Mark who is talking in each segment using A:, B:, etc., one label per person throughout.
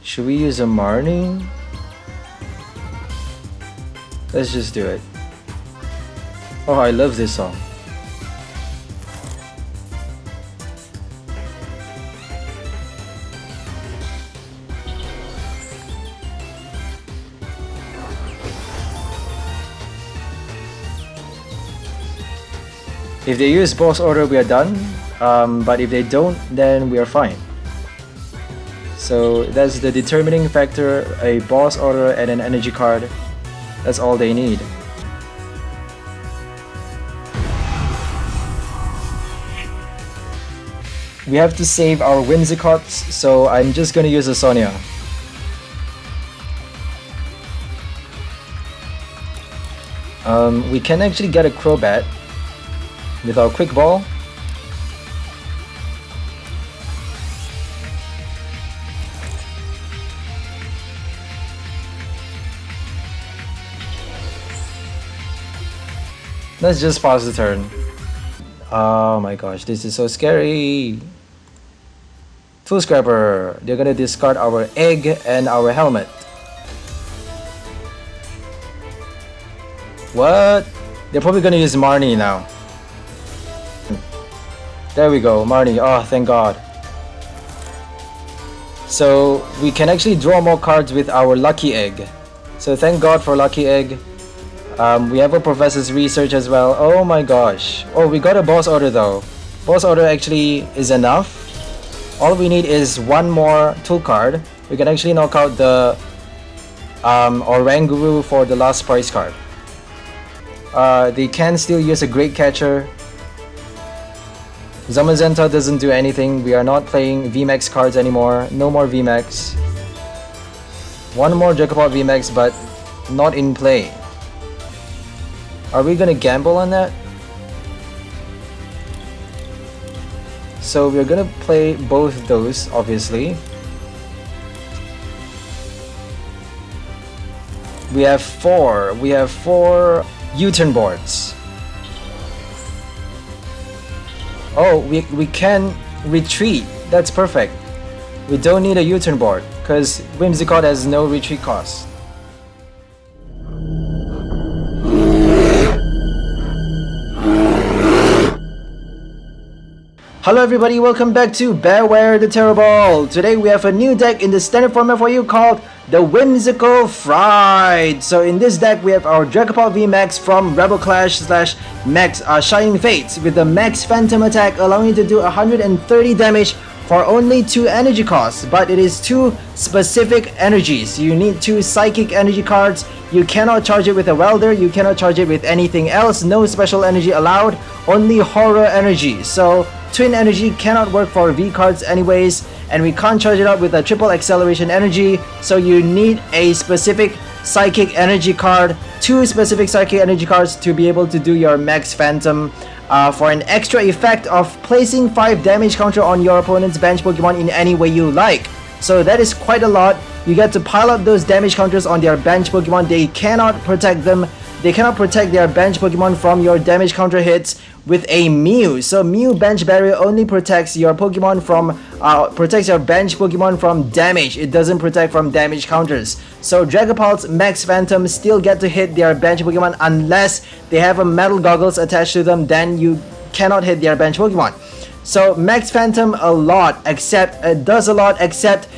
A: Should we use a Marnie? Let's just do it. Oh, I love this song. If they use boss order, we are done. But if they don't, then we are fine. So that's the determining factor, a boss order and an energy card. That's all they need. We have to save our Whimsicotts, so I'm just gonna use a Sonia. We can actually get a Crobat with our Quick Ball. Let's just pause the turn. Oh my gosh, this is so scary. Tool Scrapper. They're gonna discard our egg and our helmet. What? They're probably gonna use Marnie now. There we go, Marnie. Oh, thank God. So we can actually draw more cards with our Lucky Egg. So thank God for Lucky Egg. We have a Professor's Research as well. Oh my gosh. Oh, we got a Boss Order though. Boss Order actually is enough. All we need is one more tool card. We can actually knock out the Oranguru for the last prize card. They can still use a Great Catcher. Zamazenta doesn't do anything. We are not playing VMAX cards anymore. No more VMAX. One more Dragapult VMAX, but not in play. Are we gonna gamble on that? So we're gonna play both those, obviously. We have four U-turn boards. Oh, we can retreat. That's perfect. We don't need a U-turn board because Whimsicott has no retreat cost. Hello everybody, welcome back to Beware the Terrible. Today we have a new deck in the standard format for you called the Whimsical Fried. So in this deck we have our Dragapult VMAX from Rebel Clash / Max Shining Fates with the Max Phantom attack, allowing you to do 130 damage for only 2 energy costs, but it is 2 specific energies. You need 2 psychic energy cards. You cannot charge it with a welder, you cannot charge it with anything else, no special energy allowed, only horror energy. So twin energy cannot work for V cards anyways, and we can't charge it up with a triple acceleration energy, so you need a specific psychic energy card, 2 specific psychic energy cards to be able to do your Max Phantom for an extra effect of placing 5 damage counter on your opponent's bench Pokemon in any way you like. So that is quite a lot. You get to pile up those damage counters on their bench Pokemon. They cannot protect them. They cannot protect their bench Pokemon from your damage counter hits with a Mew. So Mew Bench Barrier only protects your Pokemon from protects your bench Pokemon from damage. It doesn't protect from damage counters. So Dragapult's Max Phantom still get to hit their bench Pokemon unless they have a metal goggles attached to them. Then you cannot hit their bench Pokemon. So Max Phantom does a lot except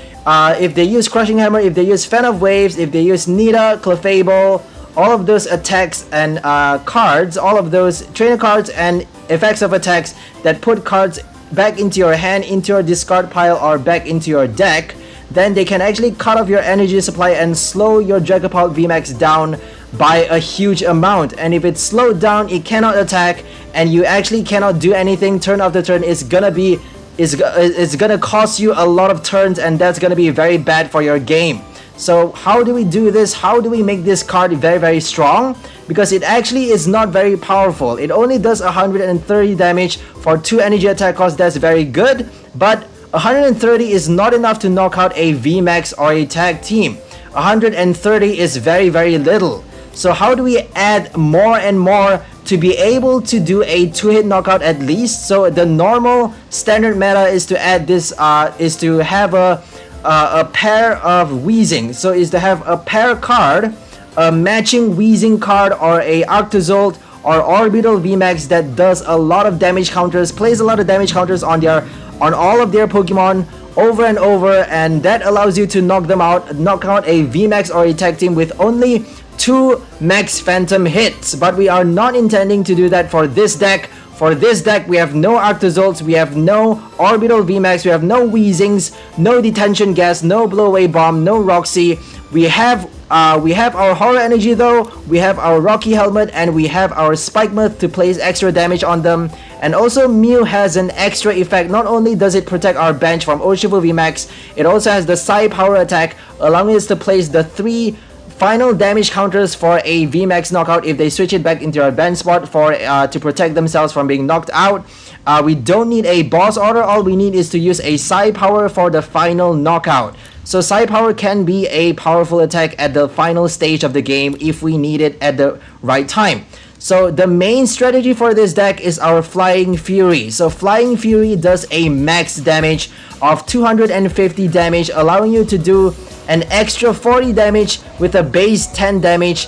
A: if they use Crushing Hammer, if they use Fan of Waves, if they use Nita, Clefable, all of those attacks and cards, all of those trainer cards and effects of attacks that put cards back into your hand, into your discard pile, or back into your deck, then they can actually cut off your energy supply and slow your Dragapult VMAX down by a huge amount. And if it's slowed down, it cannot attack, and you actually cannot do anything. Turn after turn is gonna cost you a lot of turns, and that's gonna be very bad for your game. So how do we do this? How do we make this card very, very strong? Because it actually is not very powerful. It only does 130 damage for 2 energy attack cost. That's very good, but 130 is not enough to knock out a VMAX or a tag team. 130 is very, very little. So how do we add more and more to be able to do a 2-hit knockout at least? So the normal standard meta is to add this, is to have a a pair of Weezing. So is to have a pair card, a matching Weezing card, or a Arctozolt or Orbital VMAX that does a lot of damage counters, plays a lot of damage counters on all of their Pokemon over and over, and that allows you to knock out a VMAX or a tag team with only 2 Max Phantom hits. But we are not intending to do that for this deck. For this deck, we have no Arctozolts, we have no Orbital VMAX, we have no Weezings, no Detention Gas, no Blow-Away Bomb, no Roxy. We have our Horror Energy though, we have our Rocky Helmet, and we have our Spikemuth to place extra damage on them. And also Mew has an extra effect. Not only does it protect our bench from Urshifu VMAX, it also has the Psy Power Attack, allowing us to place the 3 final damage counters for a VMAX knockout if they switch it back into our bench spot to protect themselves from being knocked out. We don't need a boss order, all we need is to use a Psy Power for the final knockout. So Psy Power can be a powerful attack at the final stage of the game if we need it at the right time. So the main strategy for this deck is our Flying Fury. So Flying Fury does a max damage of 250 damage, allowing you to do an extra 40 damage with a base 10 damage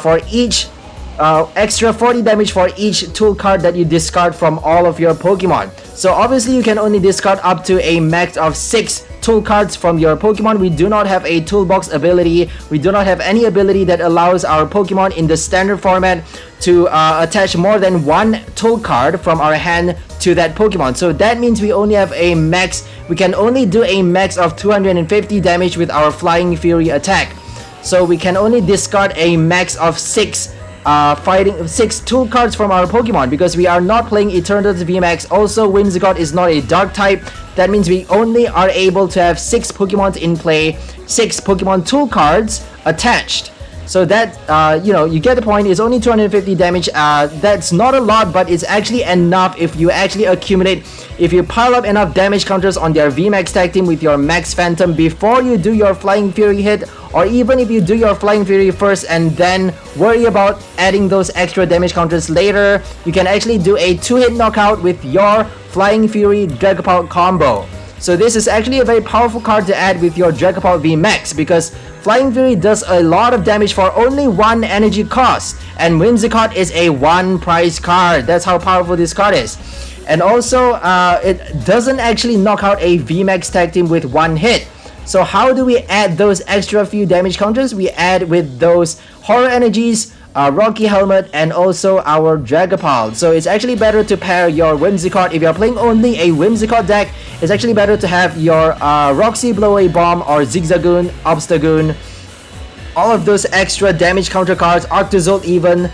A: for each extra 40 damage for each tool card that you discard from all of your Pokemon. So obviously you can only discard up to a max of 6 tool cards from your Pokemon. We do not have a toolbox ability. We do not have any ability that allows our Pokemon in the standard format to attach more than 1 tool card from our hand to that Pokemon. So that means we only have a max. We can only do a max of 250 damage with our Flying Fury attack. So we can only discard a max of 6 tool cards from our Pokemon because we are not playing Eternatus VMAX. Also, Whimsicott is not a dark type. That means we only are able to have 6 Pokemon in play, 6 Pokemon tool cards attached. So that, you get the point. It's only 250 damage. That's not a lot, but it's actually enough if you actually accumulate, if you pile up enough damage counters on their VMAX tag team with your Max Phantom before you do your Flying Fury hit, or even if you do your Flying Fury first and then worry about adding those extra damage counters later, you can actually do a 2-hit knockout with your Flying Fury Dragapult combo. So this is actually a very powerful card to add with your Dragapult VMAX because Flying Fury does a lot of damage for only 1 energy cost, and Whimsicott is a 1 price card. That's how powerful this card is. And also, it doesn't actually knock out a VMAX tag team with 1 hit. So how do we add those extra few damage counters? We add with those Horror Energies, Rocky Helmet, and also our Dragapult. So it's actually better to pair your Whimsicott. If you're playing only a Whimsicott deck, it's actually better to have your Roxy Blow-Away Bomb or Zigzagoon, Obstagoon, all of those extra damage counter cards, Arctozolt even,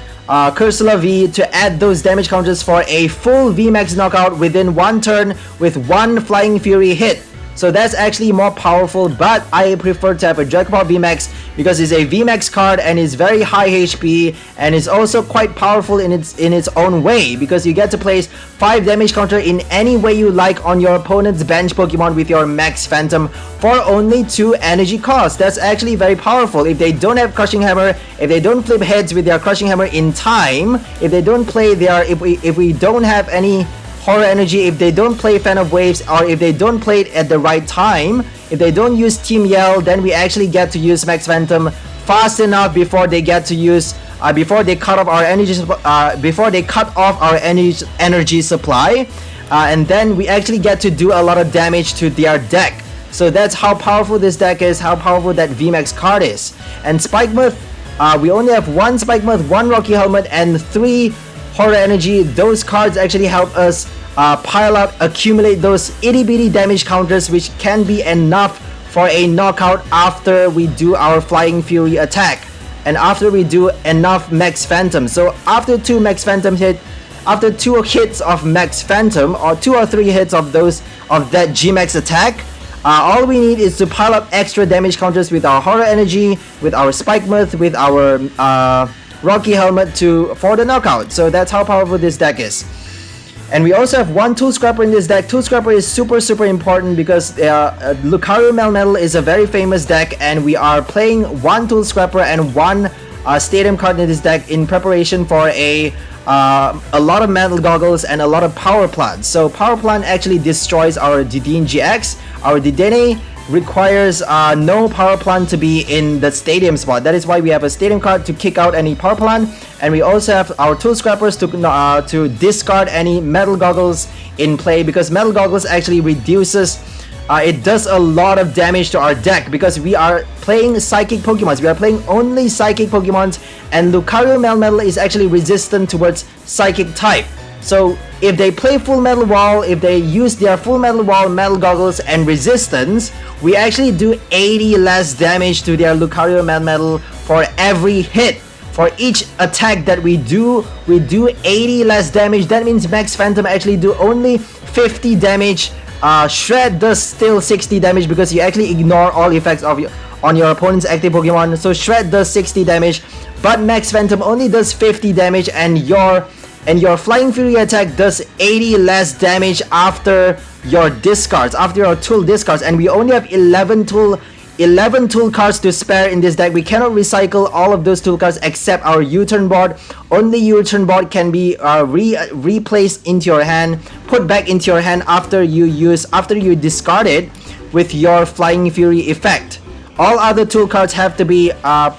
A: Cursula V, to add those damage counters for a full VMAX knockout within 1 turn with 1 Flying Fury hit. So that's actually more powerful, but I prefer to have a Dragapult VMAX because it's a VMAX card and it's very high HP and it's also quite powerful in its own way because you get to place 5 damage counter in any way you like on your opponent's bench Pokemon with your Max Phantom for only 2 energy costs. That's actually very powerful. If they don't have Crushing Hammer, if they don't flip heads with their Crushing Hammer in time, if they don't play their, if we don't have any Horror Energy, if they don't play Fan of Waves, or if they don't play it at the right time, if they don't use Team Yell, then we actually get to use Max Phantom fast enough before they get to use, before they cut off our energy supply, and then we actually get to do a lot of damage to their deck. So that's how powerful this deck is, how powerful that VMAX card is. And Spikemuth, we only have 1 Spikemuth, 1 Rocky Helmet, and 3 Horror Energy. Those cards actually help us pile up, accumulate those itty bitty damage counters, which can be enough for a knockout after we do our Flying Fury attack and after we do enough Max Phantom. So after 2 Max Phantom hit, after 2 hits of Max Phantom or 2 or 3 hits of that GMAX attack, all we need is to pile up extra damage counters with our Horror Energy, with our Spikemuth, with our Rocky Helmet for the knockout. So that's how powerful this deck is. And we also have 1 Tool Scrapper in this deck. Tool Scrapper is super important because Lucario Melmetal is a very famous deck, and we are playing 1 Tool Scrapper and 1 Stadium card in this deck in preparation for a lot of Mantle Goggles and a lot of Power Plant. So Power Plant actually destroys our Dedenne-GX, our Dedenne requires no power plant to be in the stadium spot. That is why we have a stadium card to kick out any power plant, and we also have our tool scrappers to discard any metal goggles in play, because metal goggles actually reduces it does a lot of damage to our deck, because we are playing psychic Pokemons. We are playing only psychic Pokemons, and Lucario Melmetal is actually resistant towards psychic type. So if they play full metal wall, if they use their full metal wall, metal goggles, and resistance, we actually do 80 less damage to their Lucario Melmetal for every hit. For each attack that we do 80 less damage. That means Max Phantom actually do only 50 damage. Shred does still 60 damage, because you actually ignore all effects of on your opponent's active Pokemon. So Shred does 60 damage, but Max Phantom only does 50 damage, and your Flying Fury attack does 80 less damage after your discards, after your tool discards. And we only have 11 tool cards to spare in this deck. We cannot recycle all of those tool cards except our U-turn board. Only U-turn board can be replaced into your hand, put back into your hand after you discard it with your Flying Fury effect. All other tool cards have to be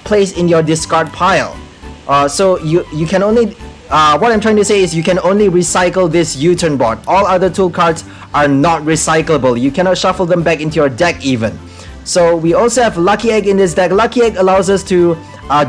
A: placed in your discard pile. So you can only what I'm trying to say is you can only recycle this U-turn board. All other tool cards are not recyclable. You cannot shuffle them back into your deck even. So we also have Lucky Egg in this deck. Lucky Egg allows us to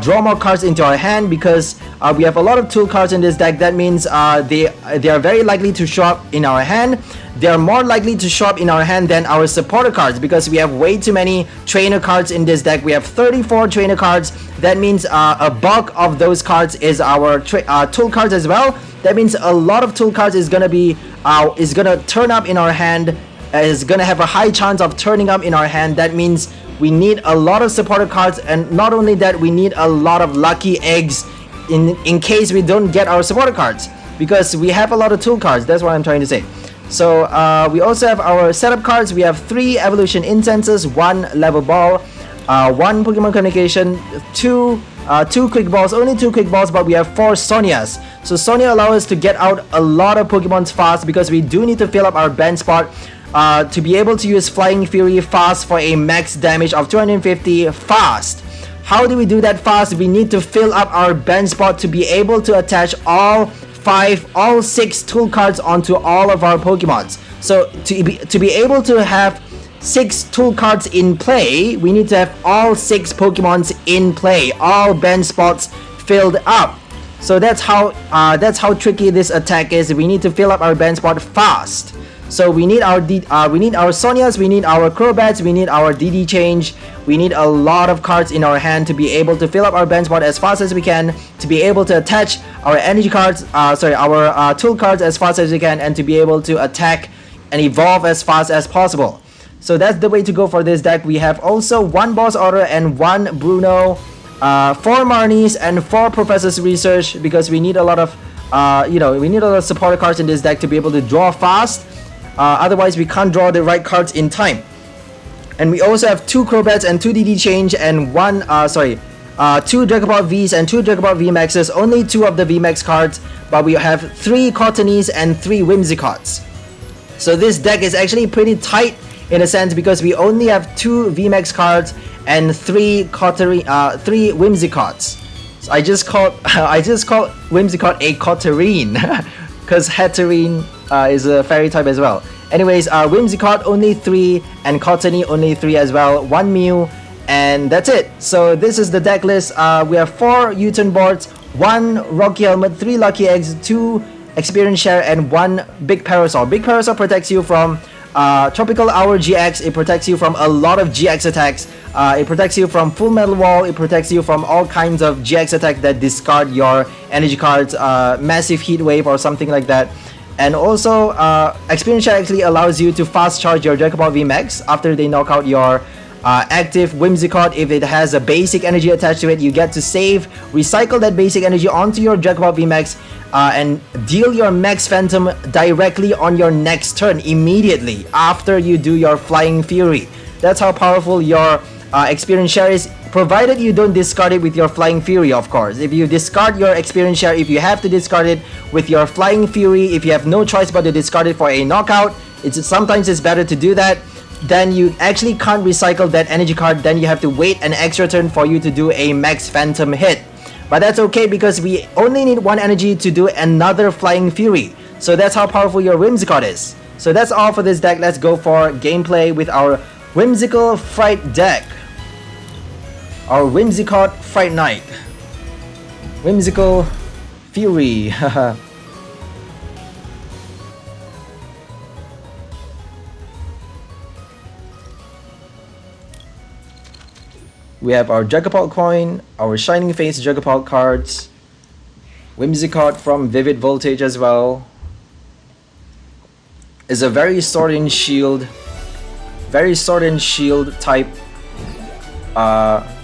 A: draw more cards into our hand, because we have a lot of tool cards in this deck. That means they are very likely to show up in our hand. They are more likely to show up in our hand than our supporter cards, because we have way too many trainer cards in this deck. We have 34 trainer cards. That means a bulk of those cards is our tool cards as well. That means a lot of tool cards is gonna turn up in our hand. Is gonna have a high chance of turning up in our hand. That means we need a lot of supporter cards, and not only that, we need a lot of lucky eggs in case we don't get our supporter cards, because we have a lot of tool cards. That's what I'm trying to say. So we also have our setup cards. We have 3 Evolution Incenses, 1 Level Ball, 1 Pokemon Communication, 2 Quick Balls, only 2 Quick Balls, but we have 4 Sonias. So Sonia allows us to get out a lot of Pokemons fast, because we do need to fill up our bench spot to be able to use Flying Fury fast for a max damage of 250 fast. How do we do that fast? We need to fill up our bench spot to be able to attach all 6 tool cards onto all of our Pokemons. So to be able to have 6 tool cards in play, we need to have all 6 Pokemons in play, all bench spots filled up. So that's how tricky this attack is. We need to fill up our bench spot fast. So we need our Sonias, we need our Crobats, we need our DD change. We need a lot of cards in our hand to be able to fill up our bench spot as fast as we can, to be able to attach our energy cards, our tool cards as fast as we can, and to be able to attack and evolve as fast as possible. So that's the way to go for this deck. We have also 1 Boss Order and 1 Bruno, 4 Marnies and 4 Professor's Research, because we need a lot of we need a lot of supporter cards in this deck to be able to draw fast. Otherwise we can't draw the right cards in time. And we also have 2 Crobats and 2 DD change and 2 Dragapult Vs and 2 Dragapult VMAXs. Only 2 of the VMAX cards, but we have 3 Cottonees and 3 Whimsicotts. So this deck is actually pretty tight in a sense, because we only have 2 VMAX cards and 3 Whimsicotts. So I just called Whimsicott a Cotterine because Hatterene is a fairy type as well. Anyways, Whimsicott only 3 and Cottonee only 3 as well. 1 Mew, and that's it. So this is the deck list. We have 4 U-turn boards, 1 Rocky Helmet, 3 Lucky Eggs, 2 Experience Share, and 1 Big Parasol. Big Parasol protects you from Tropical Hour GX. It protects you from a lot of GX attacks. It protects you from Full Metal Wall. It protects you from all kinds of GX attacks that discard your energy cards, Massive Heat Wave or something like that. And also, Experience Share actually allows you to fast charge your Dragapult VMAX after they knock out your active Whimsicott. If it has a basic energy attached to it, you get to recycle that basic energy onto your Dragapult VMAX and deal your Max Phantom directly on your next turn immediately after you do your Flying Fury. That's how powerful your Experience Share is, provided you don't discard it with your Flying Fury, of course. If you discard your Experience Share, if you have to discard it with your Flying Fury, if you have no choice but to discard it for a knockout, sometimes it's better to do that. then you actually can't recycle that energy card. Then you have to wait an extra turn for you to do a Max Phantom hit. But that's okay because we only need 1 energy to do another Flying Fury. So that's how powerful your Whimsicott is. So that's all for this deck. Let's go for gameplay with our Whimsical Fright deck. Our Whimsicott Fright Knight. Whimsical Fury. We have our Dragapult coin, our Shining Face Dragapult cards, Whimsicott from Vivid Voltage as well. Is a very Sword and Shield type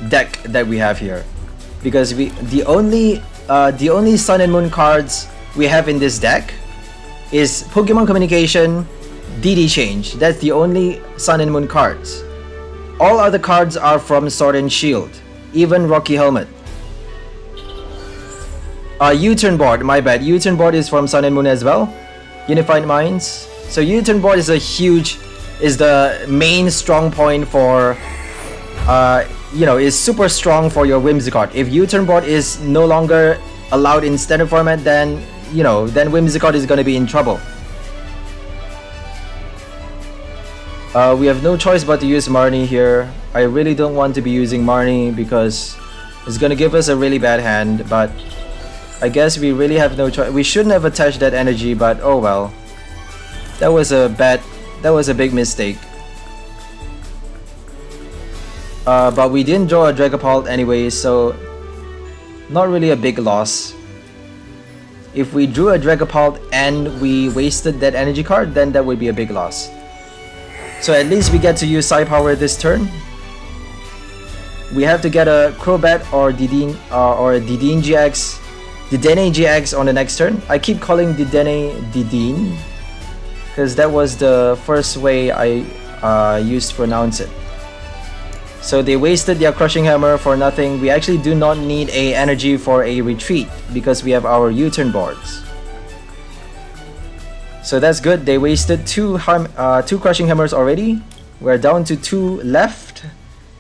A: deck that we have here, because the only Sun and Moon cards we have in this deck is Pokemon Communication, DD Change. That's the only Sun and Moon cards. All other cards are from Sword and Shield, even Rocky Helmet. U-Turn Board, my bad. U-Turn Board is from Sun and Moon as well. Unified Minds. So U-Turn Board is the main strong point for, is super strong for your Whimsicott. If U-Turn Board is no longer allowed in standard format, then Whimsicott is gonna be in trouble. We have no choice but to use Marnie here. I really don't want to be using Marnie because it's gonna give us a really bad hand, but I guess we really have no choice. We shouldn't have attached that energy, but oh well. That was a big mistake. But we didn't draw a Dragapult anyway, so not really a big loss. If we drew a Dragapult and we wasted that energy card, then that would be a big loss. So at least we get to use Psi Power this turn. We have to get a Crobat or Dedenne-GX on the next turn. I keep calling Dedenne because that was the first way I used to pronounce it. So they wasted their Crushing Hammer for nothing. We actually do not need a energy for a retreat because we have our U-Turn boards. So that's good. They wasted two Crushing Hammers already. We're down to 2 left.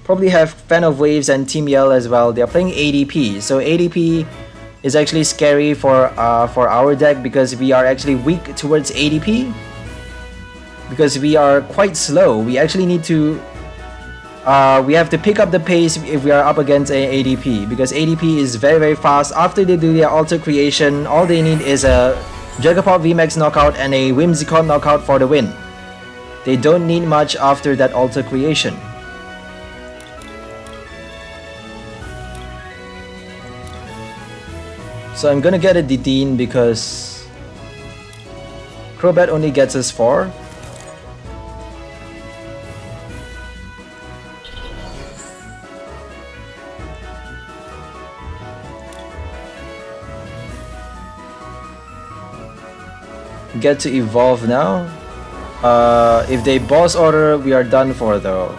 A: Probably have Fan of Waves and Team Yell as well. They're playing ADP. So ADP is actually scary for our deck because we are actually weak towards ADP. Because we are quite slow. We actually need to... we have to pick up the pace if we are up against a ADP. Because ADP is very, very fast. After they do their Alter Creation, all they need is a Dragapult VMAX knockout and a Whimsicott knockout for the win. They don't need much after that Alter Creation. So I'm gonna get a Dedenne because Crobat only gets us 4. Get to evolve now. If they boss order, we are done for though.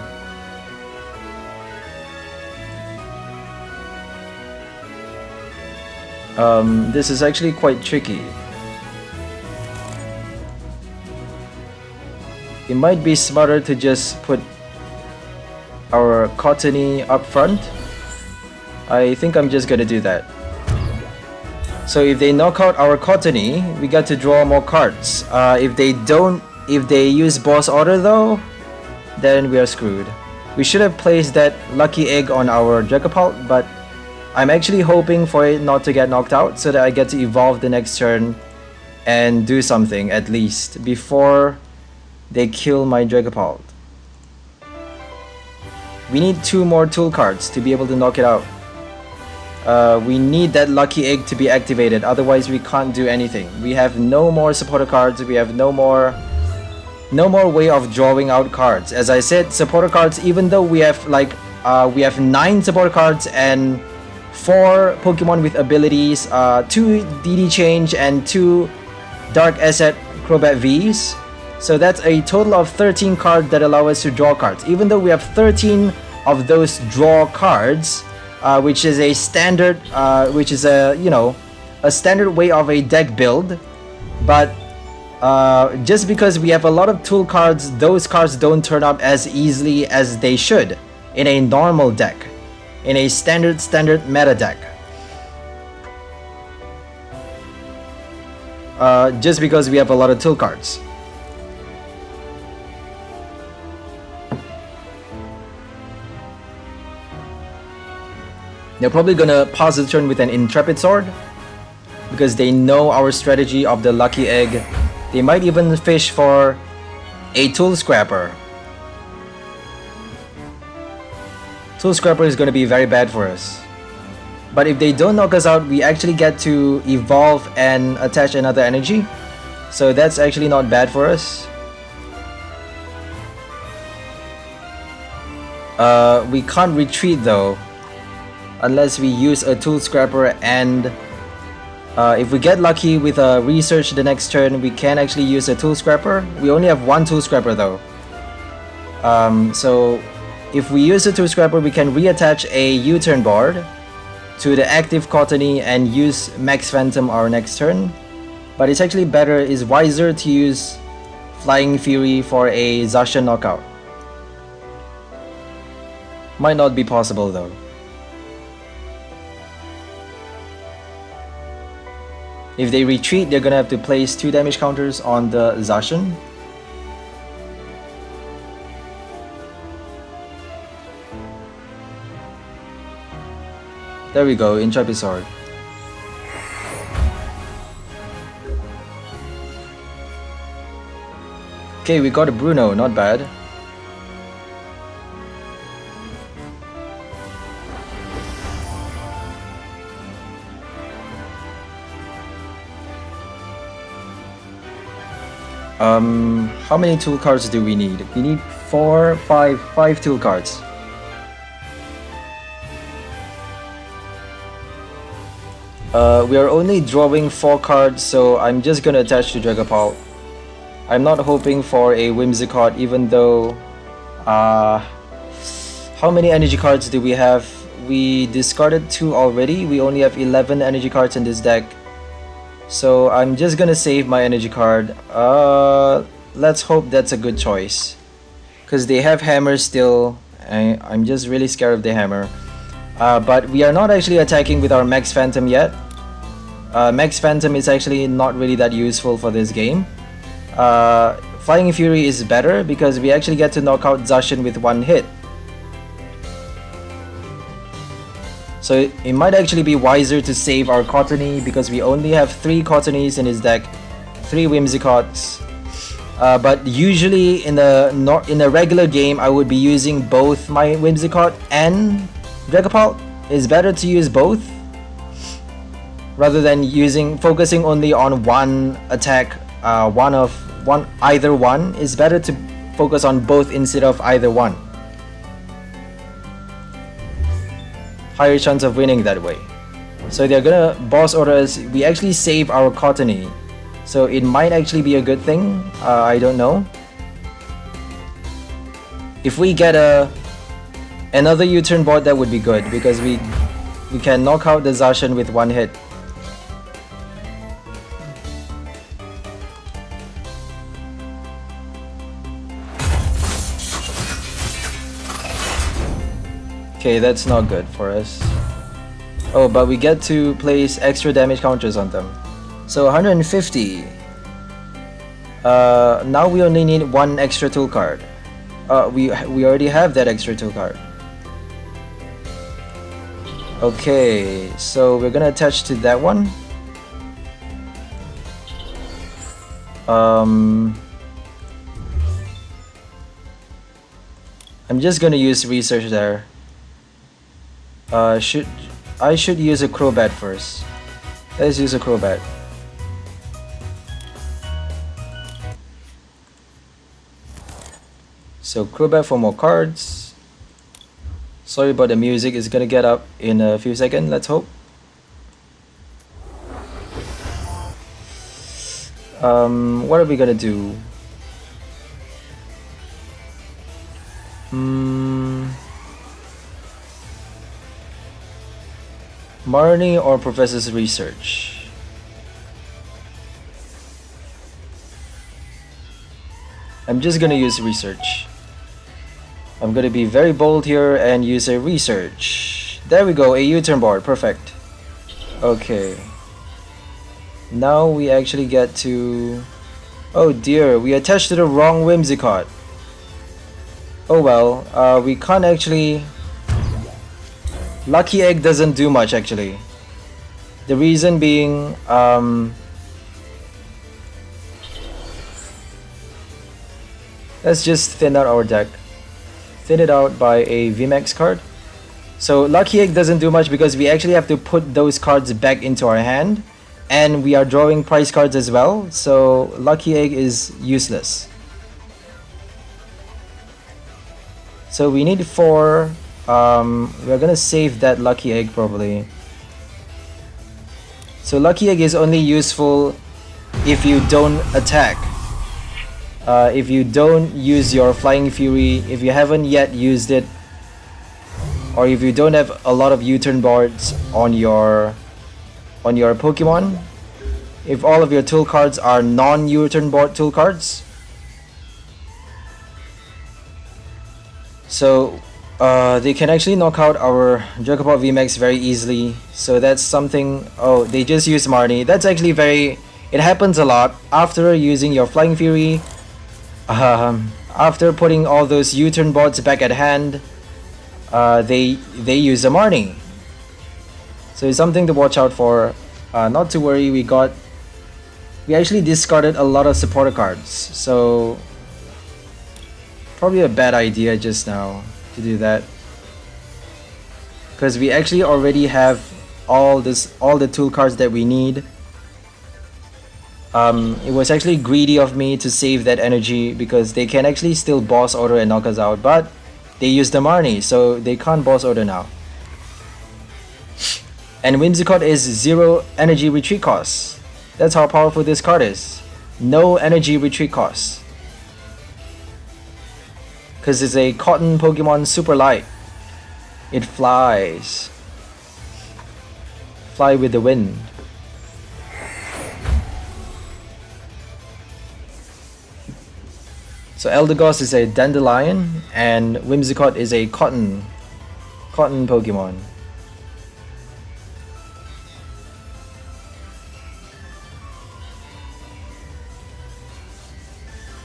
A: This is actually quite tricky. It might be smarter to just put our Cottonee up front. I think I'm just gonna do that. So if they knock out our Cottonee, we got to draw more cards. If they use boss order though, then we are screwed. We should have placed that lucky egg on our Dragapult, but I'm actually hoping for it not to get knocked out so that I get to evolve the next turn and do something at least before they kill my Dragapult. We need 2 more tool cards to be able to knock it out. We need that lucky egg to be activated, otherwise we can't do anything. We have no more supporter cards, we have no more way of drawing out cards. As I said, supporter cards, even though we have we have 9 supporter cards and 4 Pokemon with abilities, 2 DD Change and 2 Dark Asset Crobat Vs. So that's a total of 13 cards that allow us to draw cards. Even though we have 13 of those draw cards, which is a standard, a standard way of a deck build, but Just because we have a lot of tool cards, those cards don't turn up as easily as they should in a normal deck, in a standard meta deck. Just because we have a lot of tool cards. They're probably gonna pause the turn with an Intrepid Sword because they know our strategy of the Lucky Egg. They might even fish for a Tool Scrapper. Tool Scrapper is gonna be very bad for us. But if they don't knock us out, we actually get to evolve and attach another energy. So that's actually not bad for us. We can't retreat though, unless we use a Tool Scrapper, and if we get lucky with a Research the next turn, we can actually use a Tool Scrapper. We only have one Tool Scrapper though. So if we use a Tool Scrapper, we can reattach a U-turn board to the active Cottonee and use Max Phantom our next turn. But it's actually better, is wiser to use Flying Fury for a Zacian knockout. Might not be possible though. If they retreat, they're gonna have to place 2 damage counters on the Zacian. There we go, Intrepid Sword. Okay, we got a Bruno, not bad. How many tool cards do we need? We need 5 tool cards. We are only drawing 4 cards, so I'm just gonna attach to Dragapult. I'm not hoping for a Whimsicott, even though... how many energy cards do we have? We discarded 2 already. We only have 11 energy cards in this deck. So I'm just gonna save my energy card. Let's hope that's a good choice. Because they have Hammer still. I'm just really scared of the Hammer. But we are not actually attacking with our Max Phantom yet. Max Phantom is actually not really that useful for this game. Flying Fury is better because we actually get to knock out Zacian with 1 hit. So it might actually be wiser to save our Cottonee because we only have 3 Cottonees in his deck, 3 Whimsicotts. But usually in a regular game, I would be using both my Whimsicott and Dragapult. It's better to use both rather than focusing only on one attack. Either one. It's better to focus on both instead of either one. Higher chance of winning that way. So they're gonna boss order us. We actually save our Cottonee, so it might actually be a good thing. I don't know. If we get another U-turn board, that would be good because we can knock out the Zacian with 1 hit. Okay, that's not good for us. Oh, but we get to place extra damage counters on them. So 150. Now we only need 1 extra tool card. We already have that extra tool card. Okay, so we're gonna attach to that one. I'm just gonna use research there. I should use a Crobat first. Let's use a Crobat. So Crobat for more cards. Sorry about the music, it's gonna get up in a few seconds, let's hope. What are we gonna do? Marnie or Professor's Research? I'm just gonna use research. I'm gonna be very bold here and use a research. There we go, a U-turn board, perfect. Okay. Now we actually get to... Oh dear, we attached to the wrong Whimsicott. Oh well, we can't actually... Lucky Egg doesn't do much actually. The reason being, let's just thin out our deck. Thin it out by a VMAX card. So Lucky Egg doesn't do much because we actually have to put those cards back into our hand. And we are drawing prize cards as well. So Lucky Egg is useless. So we need 4. We're gonna save that Lucky Egg probably. So Lucky Egg is only useful if you don't attack. If you don't use your Flying Fury, if you haven't yet used it, or if you don't have a lot of U-turn boards on your Pokemon, if all of your tool cards are non-U-turn board tool cards. So they can actually knock out our Dragapult VMAX very easily. So that's something... Oh, they just used Marnie. That's actually very... It happens a lot. After using your Flying Fury, after putting all those U-turn boards back at hand, they use a Marnie. So it's something to watch out for. Not to worry, we actually discarded a lot of supporter cards. So probably a bad idea just now to do that, because we actually already have all the tool cards that we need. It was actually greedy of me to save that energy because they can actually still boss order and knock us out, but they used the Marnie, so they can't boss order now. And Whimsicott is 0 energy retreat cost. That's how powerful this card is. No energy retreat cost. Because it's a cotton Pokemon super light. It flies. Fly with the wind. So Eldegoss is a Dandelion and Whimsicott is a cotton Pokemon.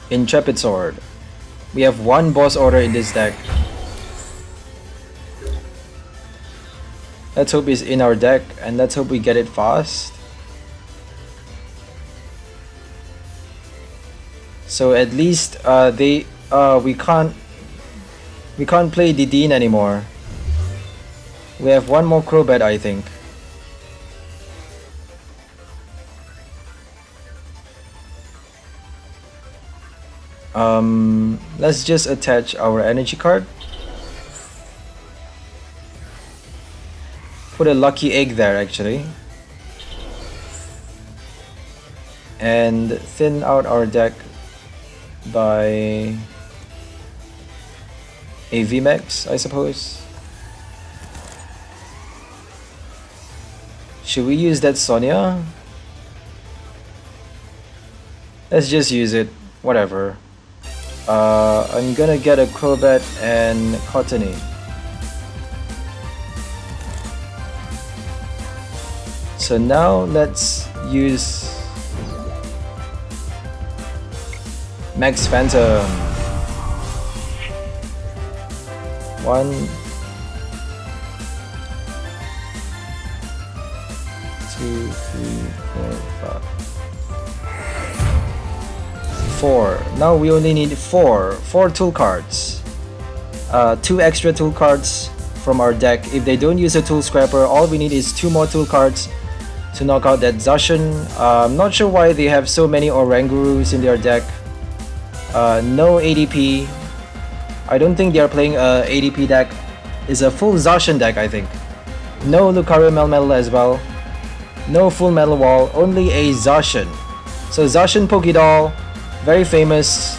A: Intrepid Sword. We have 1 boss order in this deck. Let's hope it's in our deck and let's hope we get it fast. So at least we can't play Dedenne anymore. We have 1 more Crobat, I think. Let's just attach our energy card. Put a Lucky Egg there actually. And thin out our deck by a VMAX, I suppose. Should we use that Sonia? Let's just use it. Whatever. I'm gonna get a Crobat and Cottonee. So now let's use Max Phantom. 1, 2, 3, 4, 5. 4. Now we only need 4 tool cards. 2 extra tool cards from our deck. If they don't use a tool scrapper, all we need is 2 more tool cards to knock out that Zacian. I'm not sure why they have so many Orangurus in their deck. No ADP. I don't think they are playing a ADP deck. It's a full Zacian deck, I think. No Lucario Melmetal as well. No full Metal Wall, only a Zacian. So Zacian Pokédoll, very famous,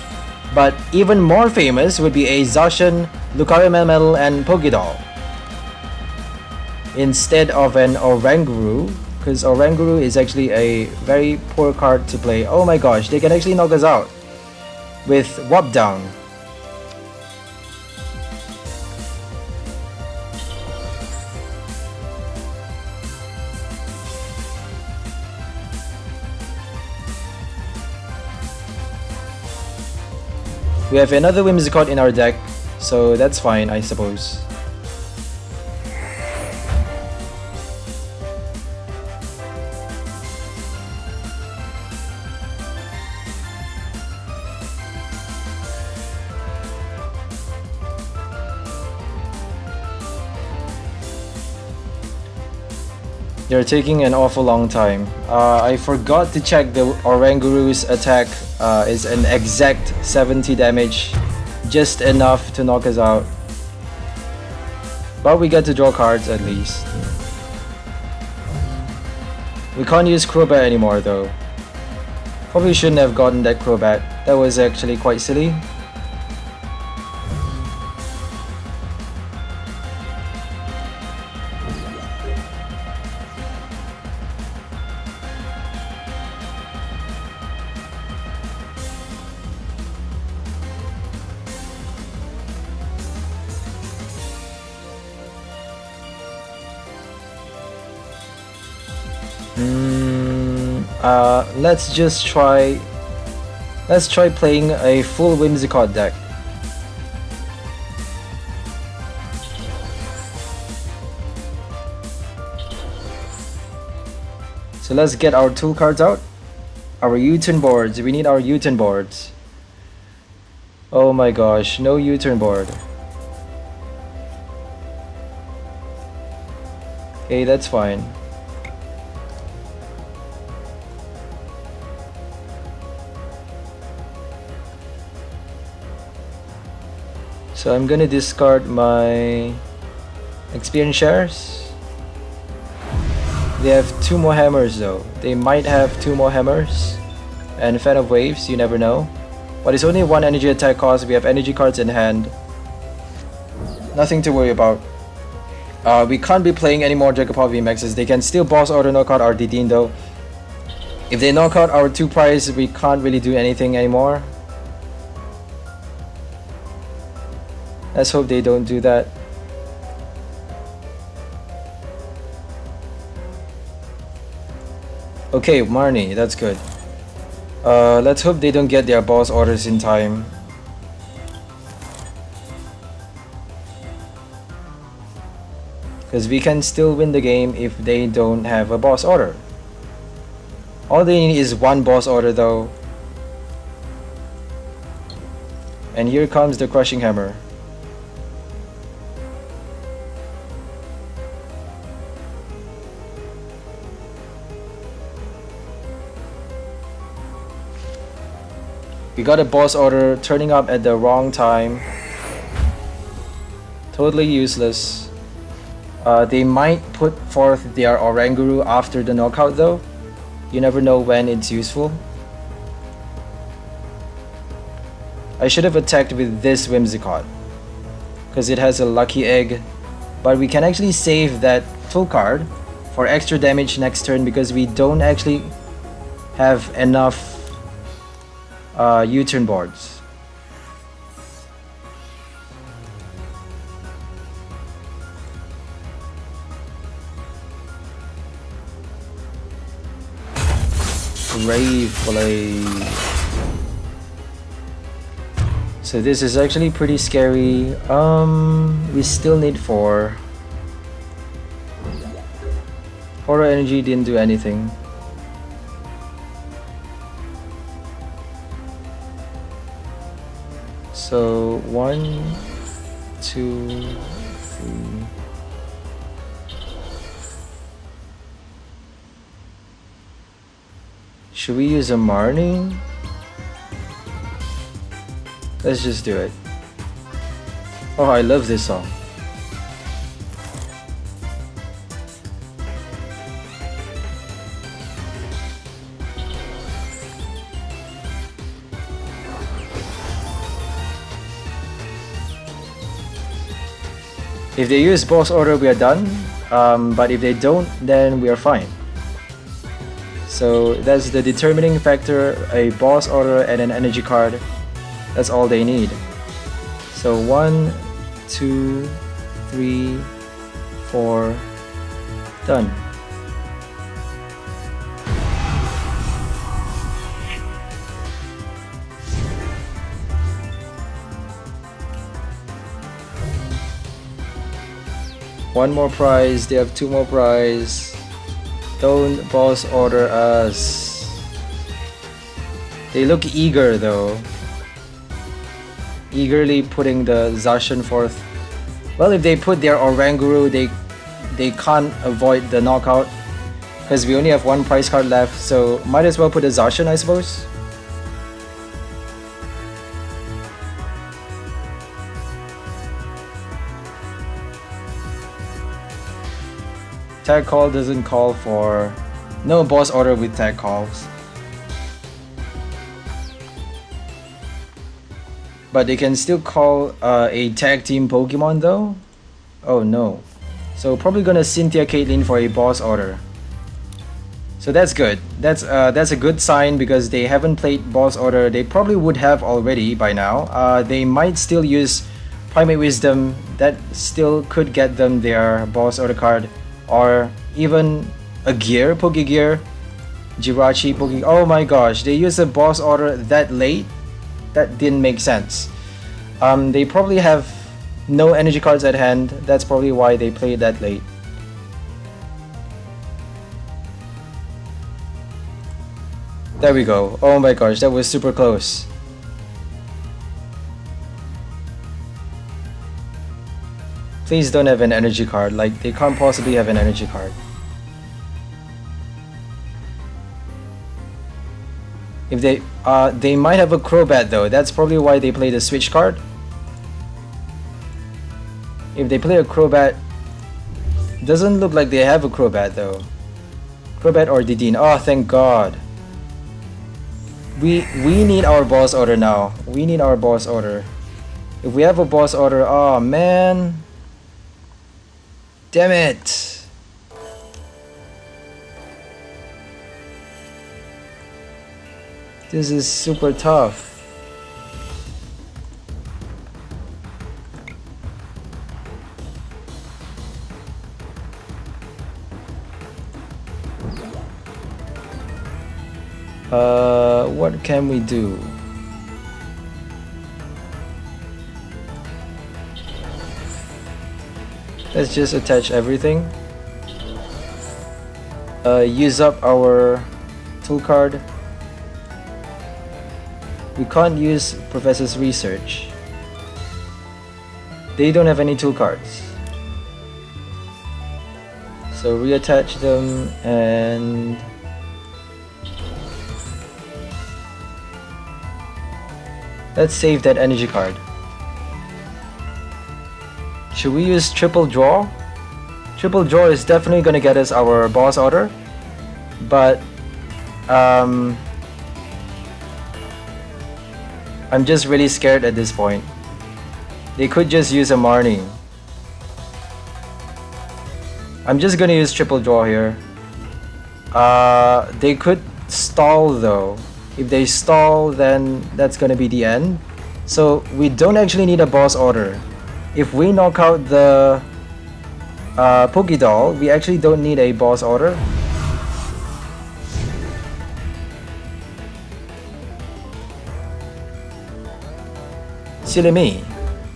A: but even more famous would be a Zacian, Lucario Melmetal, and Pokédoll instead of an Oranguru, because Oranguru is actually a very poor card to play. Oh my gosh, they can actually knock us out. with Wop Down. We have another Whimsicott in our deck, so that's fine, I suppose. They're taking an awful long time. I forgot to check the Oranguru's attack is an exact 70 damage, just enough to knock us out. But we get to draw cards at least. We can't use Crobat anymore though. Probably shouldn't have gotten that Crobat. That was actually quite silly. Let's try playing a full Whimsicott deck. So let's get our tool cards out. Our U-turn boards. We need our U-turn boards. Oh my gosh, no U-turn board. Okay, that's fine. So I'm gonna discard my experience shares. They have 2 more hammers though. They might have 2 more hammers. And Fan of Waves, you never know. But it's only 1 energy attack cost. We have energy cards in hand. Nothing to worry about. We can't be playing any more Dragapult VMAXs. They can still boss auto knock out our Dedenne though. If they knock out our 2 prize, we can't really do anything anymore. Let's hope they don't do that. Okay, Marnie, that's good. Let's hope they don't get their boss orders in time. Because we can still win the game if they don't have a boss order. All they need is 1 boss order though. And here comes the Crushing Hammer. We got a boss order turning up at the wrong time. Totally useless. They might put forth their Oranguru after the knockout though. You never know when it's useful. I should have attacked with this Whimsicott, because it has a lucky egg. But we can actually save that full card for extra damage next turn because we don't actually have enough U-turn boards. Gravely. So this is actually pretty scary. We still need 4. Horror Energy didn't do anything. So 1, 2, 3. Should we use a Marnie? Let's just do it. Oh, I love this song. If they use boss order, we are done. But if they don't, then we are fine. So that's the determining factor, a boss order and an energy card. That's all they need. So 1, 2, 3, 4, done. One more prize, they have 2 more prize. Don't boss order us. They look eager though. Eagerly putting the Zacian forth. Well, if they put their Oranguru, they can't avoid the knockout. Because we only have 1 prize card left, so might as well put a Zacian, I suppose. Tag call doesn't call for no boss order with tag calls. But they can still call a tag team Pokemon though? Oh no. So probably gonna Cynthia Caitlyn for a boss order. So that's good. That's a good sign because they haven't played boss order. They probably would have already by now. They might still use Primate Wisdom. That still could get them their boss order card. Or even a gear, Pokegear, Jirachi, Poke. Oh my gosh, they use a boss order that late? That didn't make sense. They probably have no energy cards at hand. That's probably why they played that late. There we go. Oh my gosh, that was super close. Please don't have an energy card. Like, they can't possibly have an energy card. If they might have a Crobat though. That's probably why they play the switch card. If they play a Crobat, doesn't look like they have a Crobat though. Crobat or Dedenne. Oh, thank God. We need our boss order now. We need our boss order. If we have a boss order, oh man. Damn it! This is super tough. What can we do? Let's just attach everything. Use up our tool card. We can't use Professor's Research. They don't have any tool cards. So reattach them and let's save that energy card. Should we use Triple Draw? Triple Draw is definitely gonna get us our boss order, but I'm just really scared at this point. They could just use a Marnie. I'm just gonna use Triple Draw here. They could stall though. If they stall, then that's gonna be the end. So we don't actually need a boss order. If we knock out the Pokédoll, we actually don't need a boss order. Silly me.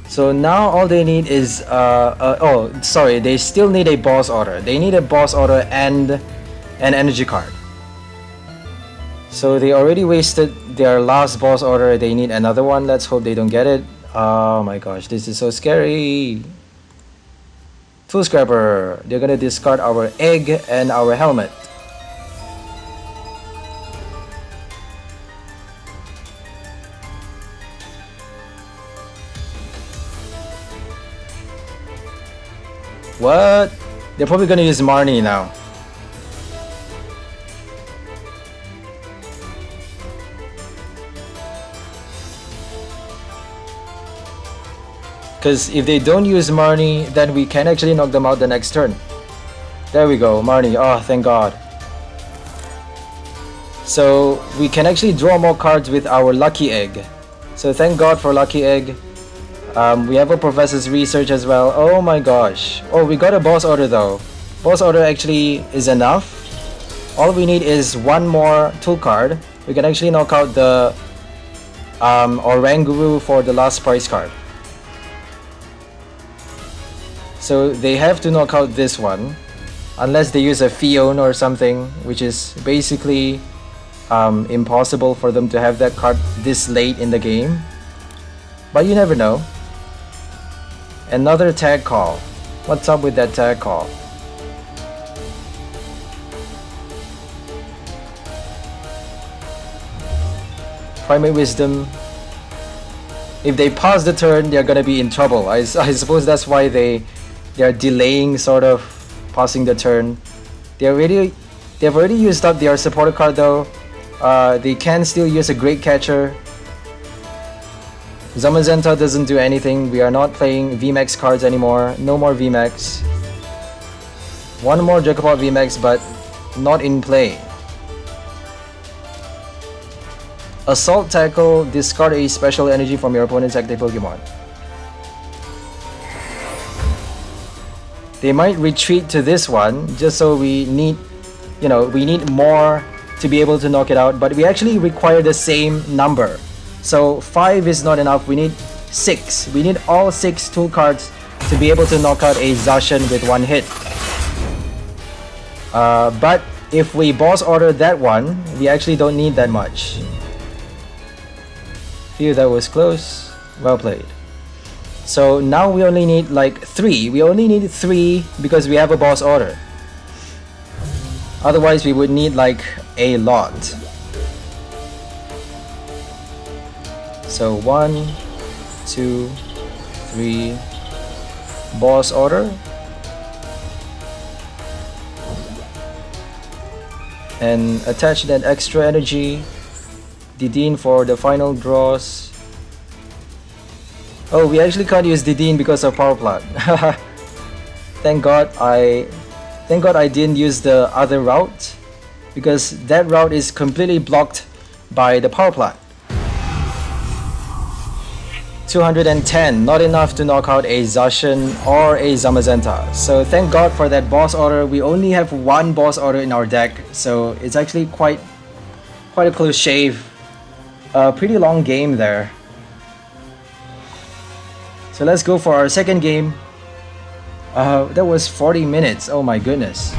A: So now all they need is oh sorry, they still need a boss order. They need a boss order and an energy card. So they already wasted their last boss order. They need another one. Let's hope they don't get it. Oh my gosh, this is so scary. Tool Scrapper. They're gonna discard our egg and our helmet. What? They're probably gonna use Marnie now. Because if they don't use Marnie, then we can actually knock them out the next turn. There we go, Marnie. Oh, thank God. So we can actually draw more cards with our lucky egg. So thank God for Lucky Egg. We have a Professor's Research as well. Oh my gosh. Oh, we got a boss order though. Boss order actually is enough. All we need is one more tool card. We can actually knock out the Oranguru for the last prize card. So they have to knock out this one. Unless they use a Fion or something, which is basically impossible for them to have that card this late in the game. But you never know. Another tag call. What's up with that tag call? Primate Wisdom. If they pause the turn, they're gonna be in trouble. I suppose that's why they're delaying, sort of passing the turn. They've already used up their supporter card though. They can still use a Great Catcher. Zamazenta doesn't do anything. We are not playing VMAX cards anymore. No more VMAX. One more Dragapult VMAX, but not in play. Assault Tackle, discard a special energy from your opponent's active Pokemon. They might retreat to this one just so we need more to be able to knock it out, but we actually require the same number. So 5 is not enough, we need 6. We need all 6 tool cards to be able to knock out a Zacian with one hit. But if we boss order that one, we actually don't need that much. Phew, that was close. Well played. So now we only need like 3. We only need 3 because we have a boss order. Otherwise we would need like a lot. So 1, 2, 3, boss order. And attach that extra energy. Dedenne for the final draws. Oh, we actually can't use Dedenne because of Power Plant. Thank God I didn't use the other route, because that route is completely blocked by the Power Plant. 210, not enough to knock out a Zacian or a Zamazenta. So thank God for that boss order. We only have one boss order in our deck, so it's actually quite a close shave. A pretty long game there. So let's go for our second game. That was 40 minutes. Oh my goodness.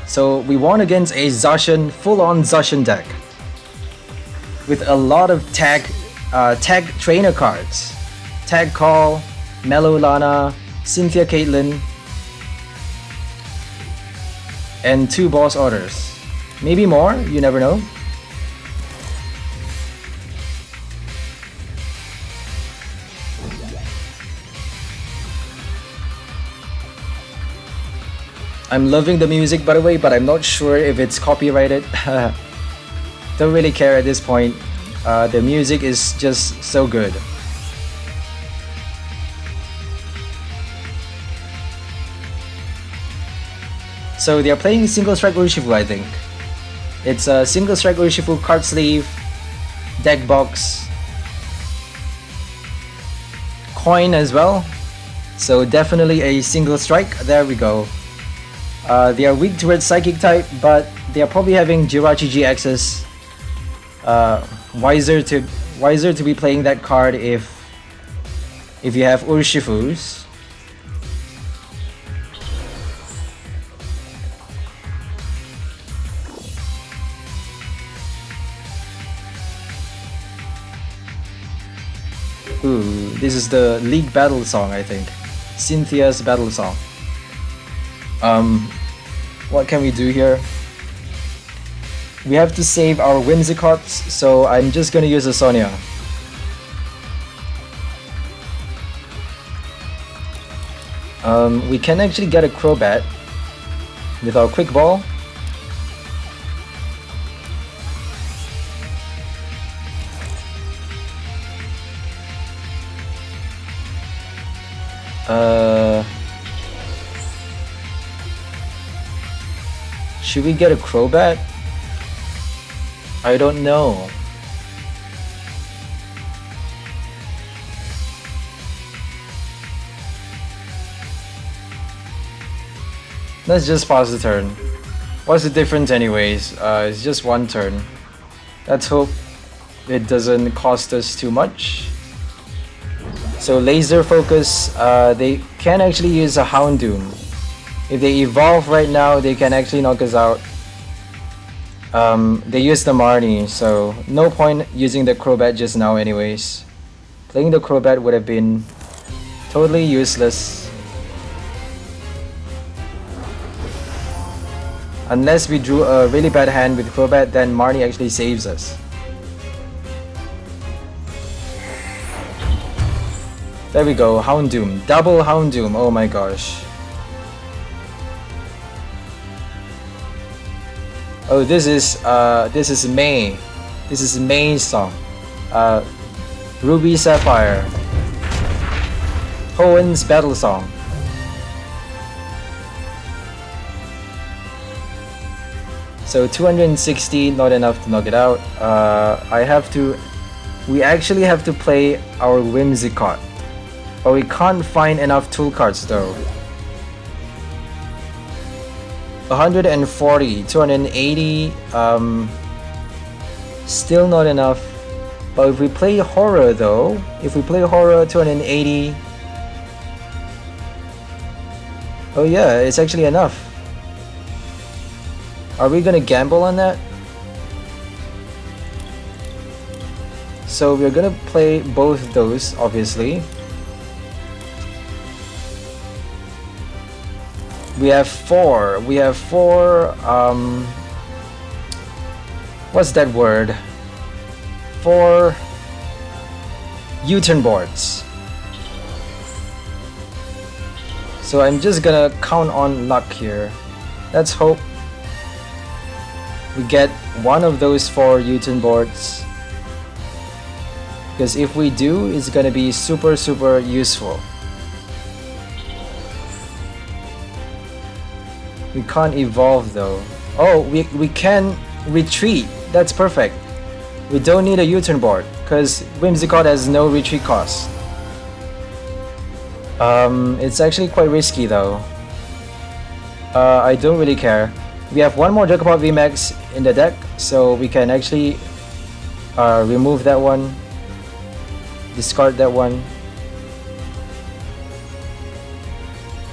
A: So we won against a Zacian, full-on Zacian deck with a lot of tag trainer cards. Tag Call, Mellow Lana, Cynthia Caitlyn, and 2 boss orders. Maybe more, you never know. I'm loving the music, by the way, but I'm not sure if it's copyrighted. Don't really care at this point. The music is just so good. So they're playing Single Strike Urshifu, I think. It's a Single Strike Urshifu card sleeve, deck box, coin as well. So definitely a Single Strike. There we go. They are weak towards Psychic type, but they are probably having Jirachi GXs. Wiser to be playing that card if you have Urshifus. Ooh, this is the League battle song, I think. Cynthia's battle song. What can we do here? We have to save our Whimsicotts, so I'm just gonna use a Sonia. We can actually get a Crobat with our Quick Ball. Should we get a Crobat? I don't know. Let's just pause the turn. What's the difference anyways? It's just one turn. Let's hope it doesn't cost us too much. So laser focus, they can actually use a Houndoom. If they evolve right now, they can actually knock us out. They use the Marnie, so no point using the Crobat just now anyways. Playing the Crobat would have been totally useless. Unless we drew a really bad hand with Crobat, then Marnie actually saves us. There we go, Houndoom, double Houndoom, oh my gosh. Oh, this is May. This is May's song. Ruby Sapphire. Hoen's battle song. So 260, not enough to knock it out. We actually have to play our Whimsicott. But we can't find enough tool cards though. 140, 280, still not enough. But if we play Horror though, 280. Oh yeah, it's actually enough. Are we gonna gamble on that? So we're gonna play both those, obviously. We have four, what's that word? 4 U-turn boards. So I'm just gonna count on luck here. Let's hope we get one of those 4 U-turn boards. Because if we do, it's gonna be super useful. We can't evolve though. Oh, we can retreat. That's perfect. We don't need a U-turn board because Whimsicott has no retreat cost. It's actually quite risky though. I don't really care. We have one more Dragapult VMAX in the deck, so we can actually remove that one, discard that one.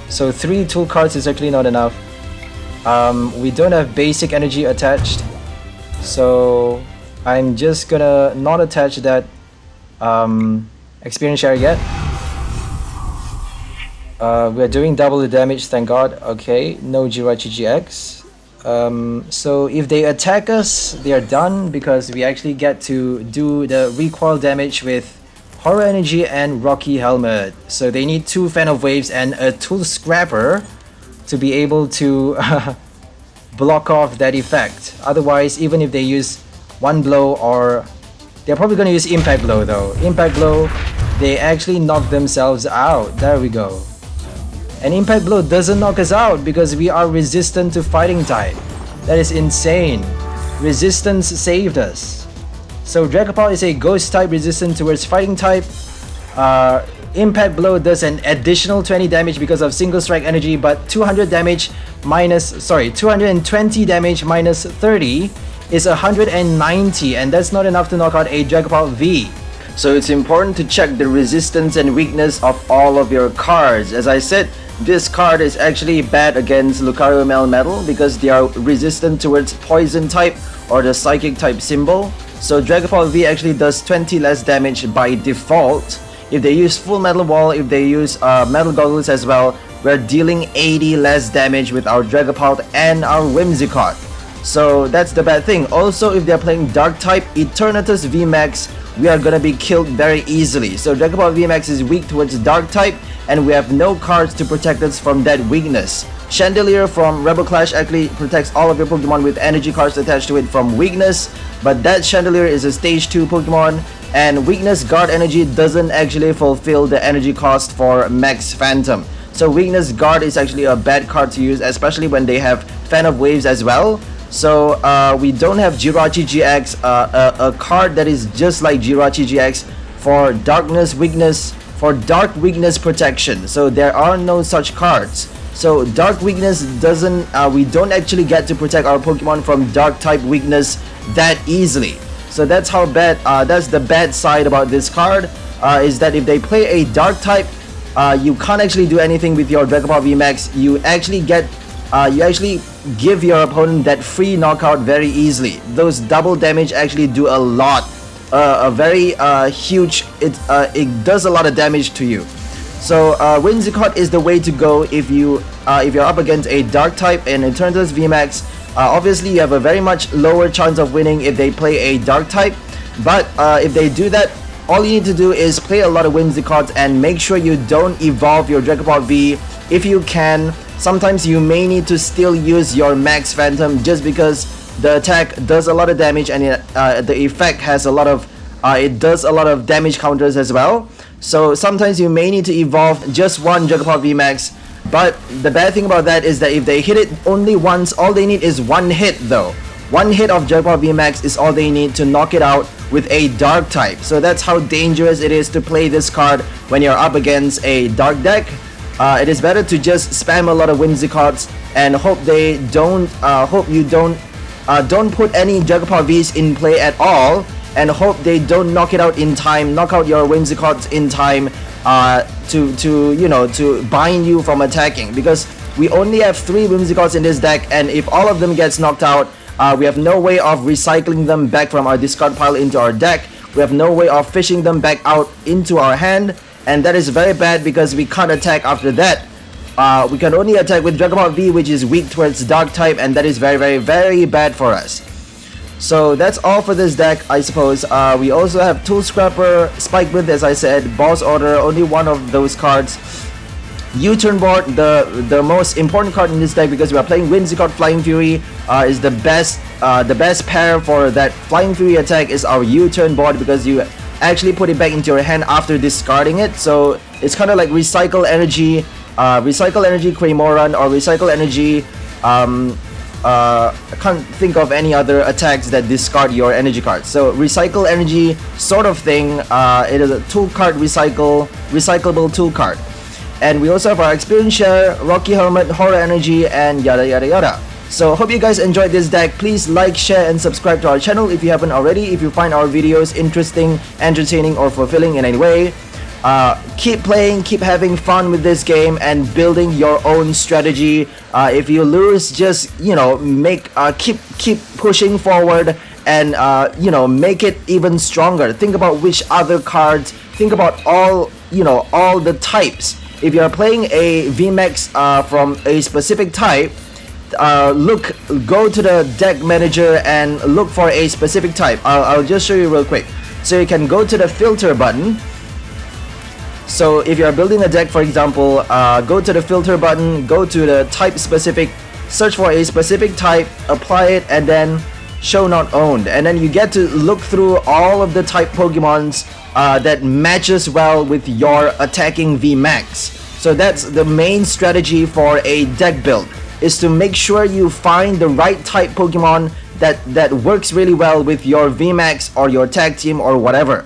A: So 3 tool cards is actually not enough. We don't have basic energy attached, so I'm just gonna not attach that experience share yet. We're doing double the damage, thank god. Okay, no Jirachi GX. So if they attack us, they are done because we actually get to do the recoil damage with Horror Energy and Rocky Helmet. So they need 2 Fan of Waves and a Tool Scrapper to be able to block off that effect. Otherwise, even if they use 1 blow, or they're probably going to use Impact Blow though. Impact Blow, they actually knock themselves out. There we go. And Impact Blow doesn't knock us out because we are resistant to Fighting type. That is insane. Resistance saved us. So Dragapult is a Ghost type resistant towards Fighting type. Impact Blow does an additional 20 damage because of single strike energy, but 220 damage minus 30 is 190, and that's not enough to knock out a Dragapult V. So it's important to check the resistance and weakness of all of your cards. As I said, this card is actually bad against Lucario Melmetal because they are resistant towards Poison type or the Psychic type symbol. So Dragapult V actually does 20 less damage by default. If they use Full Metal Wall, if they use Metal Goggles as well, we're dealing 80 less damage with our Dragapult and our Whimsicott. So that's the bad thing. Also, if they're playing Dark type, Eternatus VMAX, we are gonna be killed very easily. So Dragapult VMAX is weak towards Dark type, and we have no cards to protect us from that weakness. Chandelier from Rebel Clash actually protects all of your Pokemon with energy cards attached to it from weakness, but that Chandelier is a stage 2 Pokemon, and weakness guard energy doesn't actually fulfill the energy cost for Max Phantom. So weakness guard is actually a bad card to use, especially when they have Fan of Waves as well. So we don't have Jirachi GX, a card that is just like Jirachi GX for darkness weakness, for dark weakness protection. So there are no such cards. So dark weakness doesn't, we don't actually get to protect our Pokemon from dark type weakness that easily. So that's how bad, that's the bad side about this card, is that if they play a dark type, you can't actually do anything with your Dragapult VMAX. You actually get, you actually give your opponent that free knockout very easily. Those double damage actually do a lot, a very huge, it does a lot of damage to you. So Whimsicott is the way to go if you're up against a dark type and it turns us VMAX. Obviously you have a very much lower chance of winning if they play a dark type, but if they do that, all you need to do is play a lot of Whimsicott and make sure you don't evolve your Dragapult V if you can. Sometimes you may need to still use your Max Phantom just because the attack does a lot of damage and the effect has a lot of it does a lot of damage counters as well. So sometimes you may need to evolve just one Dragapult VMAX, but the bad thing about that is that if they hit it only once, all they need is one hit though. One hit of Dragapult VMAX is all they need to knock it out with a dark type. So that's how dangerous it is to play this card when you're up against a dark deck. It is better to just spam a lot of Whimsicotts and hope they don't, hope you don't put any Dragapult Vs in play at all, and hope they don't knock it out in time, knock out your Whimsicott in time to you know, to bind you from attacking, because we only have 3 Whimsicotts in this deck, and if all of them gets knocked out, we have no way of recycling them back from our discard pile into our deck. We have no way of fishing them back out into our hand, and that is very bad because we can't attack after that. We can only attack with Dragapult V, which is weak towards dark type, and that is very bad for us. So that's all for this deck, I suppose. We also have Tool Scrapper, Spikemuth, as I said, Boss Order, only one of those cards. U-turn board, the most important card in this deck because we are playing Whimsicott Flying Fury, is the best pair for that Flying Fury attack is our U-turn board, because you actually put it back into your hand after discarding it. So it's kind of like Recycle Energy Cramoran, or Recycle Energy, I can't think of any other attacks that discard your energy cards. So Recycle Energy sort of thing, it is a tool card, recyclable tool card. And we also have our Experience Share, Rocky Helmet, Horror Energy, and yada yada yada. So hope you guys enjoyed this deck. Please like, share, and subscribe to our channel if you haven't already. If you find our videos interesting, entertaining, or fulfilling in any way, keep playing, keep having fun with this game, and building your own strategy. If you lose, just, you know, keep pushing forward, and you know, make it even stronger. Think about which other cards. Think about all the types. If you are playing a VMAX from a specific type, go to the deck manager and look for a specific type. I'll just show you real quick. So you can go to the filter button. So if you are building a deck, for example, go to the filter button, go to the type specific, search for a specific type, apply it, and then show not owned. And then you get to look through all of the type Pokemons that matches well with your attacking VMAX. So that's the main strategy for a deck build, is to make sure you find the right type Pokemon that works really well with your VMAX or your tag team or whatever.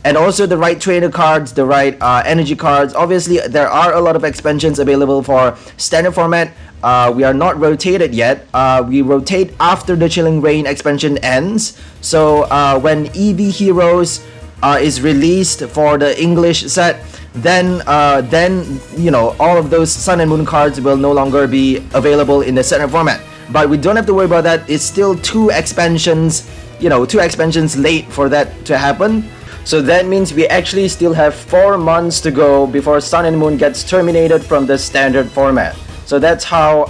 A: And also the right trainer cards, the right energy cards. Obviously there are a lot of expansions available for standard format. We are not rotated yet. We rotate after the Chilling Reign expansion ends. So when EV Heroes is released for the English set, then you know, all of those Sun and Moon cards will no longer be available in the standard format. But we don't have to worry about that. It's still 2 expansions, you know, 2 expansions late for that to happen. So that means we actually still have 4 months to go before Sun and Moon gets terminated from the standard format. So that's how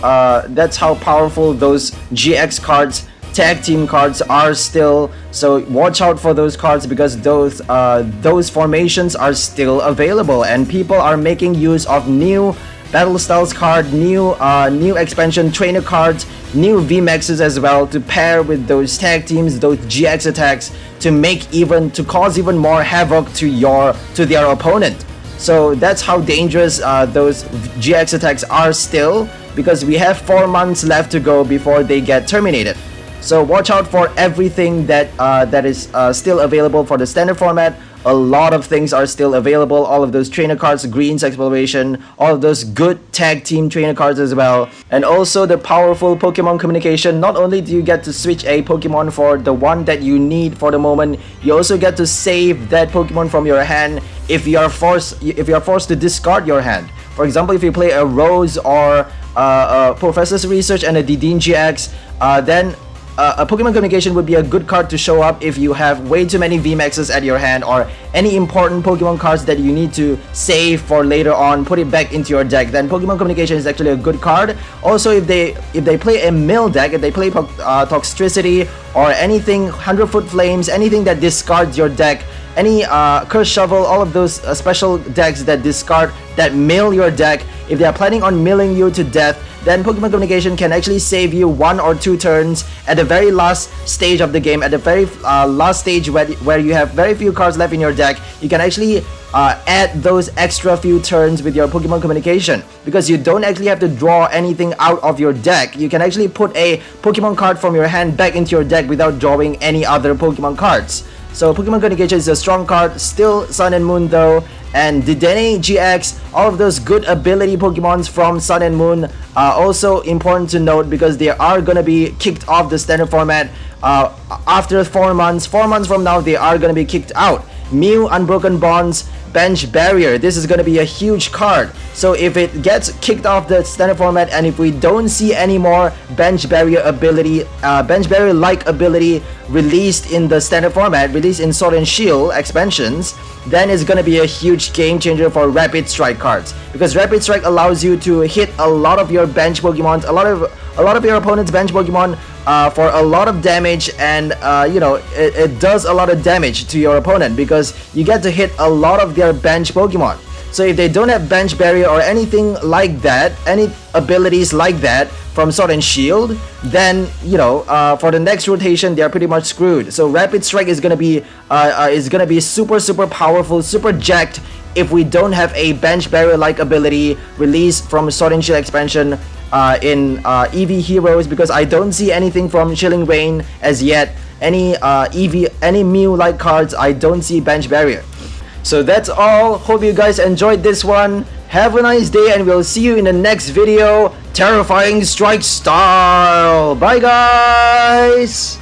A: powerful those GX cards, tag team cards are still. So watch out for those cards, because those formations are still available, and people are making use of new battle styles card, new expansion trainer cards, new VMAXs as well, to pair with those tag teams, those GX attacks, to cause even more havoc to their opponent. So that's how dangerous those GX attacks are still, because we have 4 months left to go before they get terminated. So watch out for everything that is still available for the standard format. A lot of things are still available. All of those trainer cards, Greens Exploration, all of those good tag team trainer cards as well. And also the powerful Pokemon Communication. Not only do you get to switch a Pokemon for the one that you need for the moment, you also get to save that Pokemon from your hand if you are forced to discard your hand. For example, if you play a Rose or Professor's Research and a Dedenne-GX, then a Pokemon Communication would be a good card to show up if you have way too many VMAXs at your hand, or any important Pokemon cards that you need to save for later on, put it back into your deck. Then Pokemon Communication is actually a good card. Also, if they play a mill deck, if they play Toxtricity or anything 100-foot Flames, anything that discards your deck, any Curse Shovel, all of those special decks that mill your deck, if they are planning on milling you to death, then Pokemon Communication can actually save you 1 or 2 turns at the very last stage of the game, at the very last stage where you have very few cards left in your deck. You can actually add those extra few turns with your Pokemon Communication, because you don't actually have to draw anything out of your deck. You can actually put a Pokemon card from your hand back into your deck without drawing any other Pokemon cards. So Pokemon Communication is a strong card, still Sun and Moon though, and Dedenne-GX, all of those good ability Pokemons from Sun and Moon are also important to note, because they are gonna be kicked off the standard format after 4 months. 4 months from now, they are gonna be kicked out. Mew Unbroken Bonds, Bench Barrier, this is gonna be a huge card. So if it gets kicked off the standard format, and if we don't see any more Bench Barrier ability, Bench Barrier like ability released in the standard format, released in Sword and Shield expansions, then it's gonna be a huge game changer for Rapid Strike cards, because Rapid Strike allows you to hit a lot of your bench Pokemon, a lot of your opponent's bench Pokemon for a lot of damage, and you know, it does a lot of damage to your opponent because you get to hit a lot of their bench Pokemon. So if they don't have Bench Barrier or anything like that, any abilities like that from Sword and Shield, then you know, for the next rotation they are pretty much screwed. So Rapid Strike is gonna be super powerful, super jacked if we don't have a Bench Barrier like ability released from Sword and Shield expansion in EV Heroes, because I don't see anything from Chilling Reign as yet. Any Mew like cards, I don't see Bench Barrier. So that's all. Hope you guys enjoyed this one. Have a nice day, and we'll see you in the next video. Terrifying Strike Style. Bye guys.